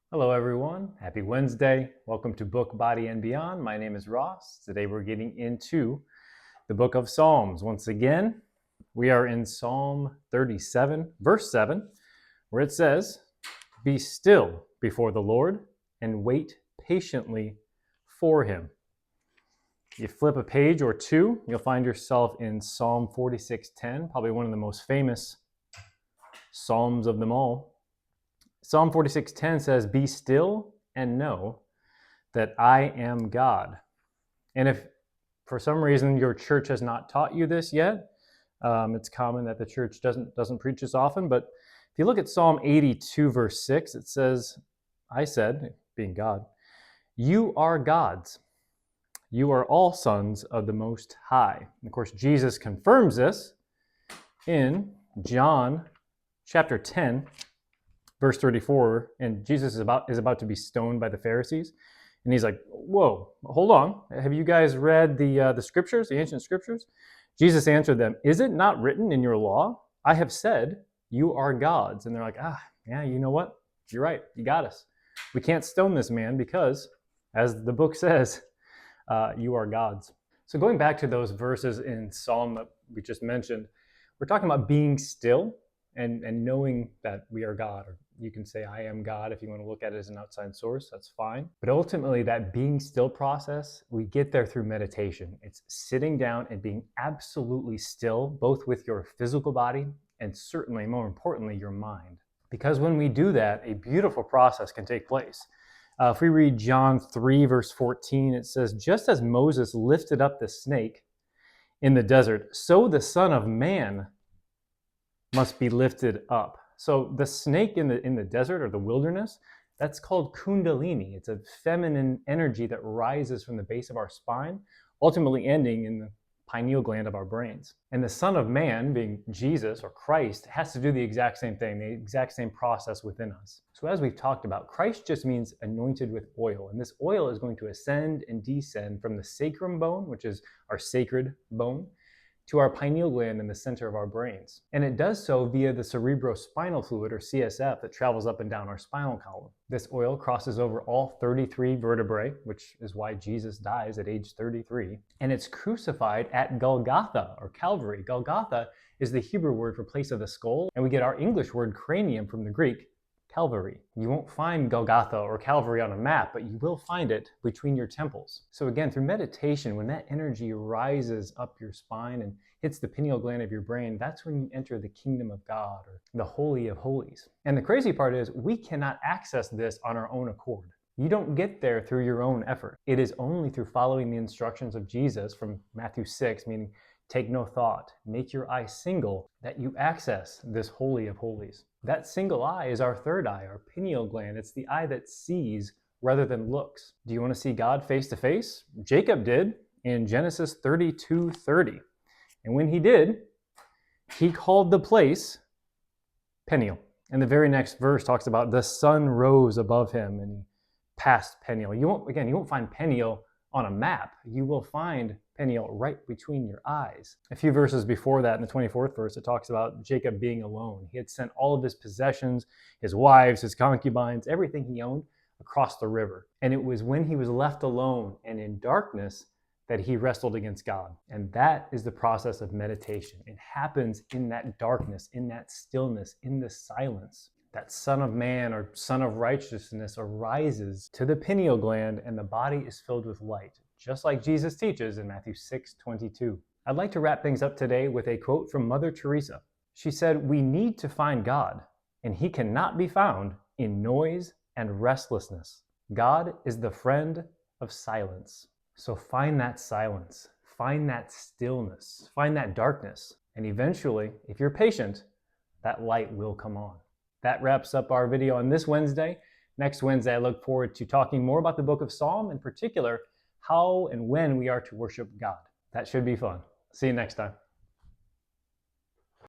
Hello, everyone. Happy Wednesday. Welcome to Book, Body, and Beyond. My name is Ross. Today we're getting into the book of Psalms. Once again, we are in Psalm 37, verse 7, where it says, "Be still before the Lord and wait patiently for him." You flip a page or two, you'll find yourself in Psalm 46:10, probably one of the most famous Psalms of them all. Psalm 46:10 says, "Be still and know that I am God." And if for some reason your church has not taught you this yet, it's common that the church doesn't preach this often. But if you look at Psalm 82, verse 6, it says, "I said," being God, "You are gods. You are all sons of the Most High." And of course, Jesus confirms this in John chapter 10, verse 34, and Jesus is about to be stoned by the Pharisees. And he's like, "Whoa, hold on. Have you guys read the scriptures, the ancient scriptures?" Jesus answered them, "Is it not written in your law? I have said, you are gods." And they're like, yeah, you know what? You're right. You got us. We can't stone this man because, as the book says, you are gods. So going back to those verses in Psalm that we just mentioned, we're talking about being still and knowing that we are God. Or you can say, "I am God," if you want to look at it as an outside source, that's fine. But ultimately, that being still process, we get there through meditation. It's sitting down and being absolutely still, both with your physical body and certainly, more importantly, your mind. Because when we do that, a beautiful process can take place. If we read John 3, verse 14, it says, "Just as Moses lifted up the snake in the desert, so the Son of Man must be lifted up." So the snake in the desert or the wilderness, that's called kundalini. It's a feminine energy that rises from the base of our spine, ultimately ending in the pineal gland of our brains. And the Son of Man, being Jesus or Christ, has to do the exact same thing, the exact same process within us. So as we've talked about, Christ just means anointed with oil. And this oil is going to ascend and descend from the sacrum bone, which is our sacred bone, to our pineal gland in the center of our brains. And it does so via the cerebrospinal fluid, or CSF, that travels up and down our spinal column. This oil crosses over all 33 vertebrae, which is why Jesus dies at age 33. And it's crucified at Golgotha, or Calvary. Golgotha is the Hebrew word for place of the skull, and we get our English word cranium from the Greek, Calvary. You won't find Golgotha or Calvary on a map, but you will find it between your temples. So again, through meditation, when that energy rises up your spine and hits the pineal gland of your brain, that's when you enter the kingdom of God, or the Holy of Holies. And the crazy part is, we cannot access this on our own accord. You don't get there through your own effort. It is only through following the instructions of Jesus from Matthew 6, meaning take no thought, make your eye single, that you access this Holy of Holies. That single eye is our third eye, our pineal gland. It's the eye that sees rather than looks. Do you want to see God face to face? Jacob did in Genesis 32:30. And when he did, he called the place Peniel. And the very next verse talks about the sun rose above him and he passed Peniel. You won't find Peniel on a map. You will find Peniel right between your eyes. A few verses before that, in the 24th verse, it talks about Jacob being alone. He had sent all of his possessions, his wives, his concubines, everything he owned, across the river. And it was when he was left alone and in darkness that he wrestled against God. And that is the process of meditation. It happens in that darkness, in that stillness, in the silence. That Son of Man, or Son of Righteousness, arises to the pineal gland, and the body is filled with light, just like Jesus teaches in Matthew 6:22. I'd like to wrap things up today with a quote from Mother Teresa. She said, "We need to find God, and he cannot be found in noise and restlessness. God is the friend of silence." So find that silence, find that stillness, find that darkness, and eventually, if you're patient, that light will come on. That wraps up our video on this Wednesday. Next Wednesday, I look forward to talking more about the book of Psalm, in particular, how and when we are to worship God. That should be fun. See you next time.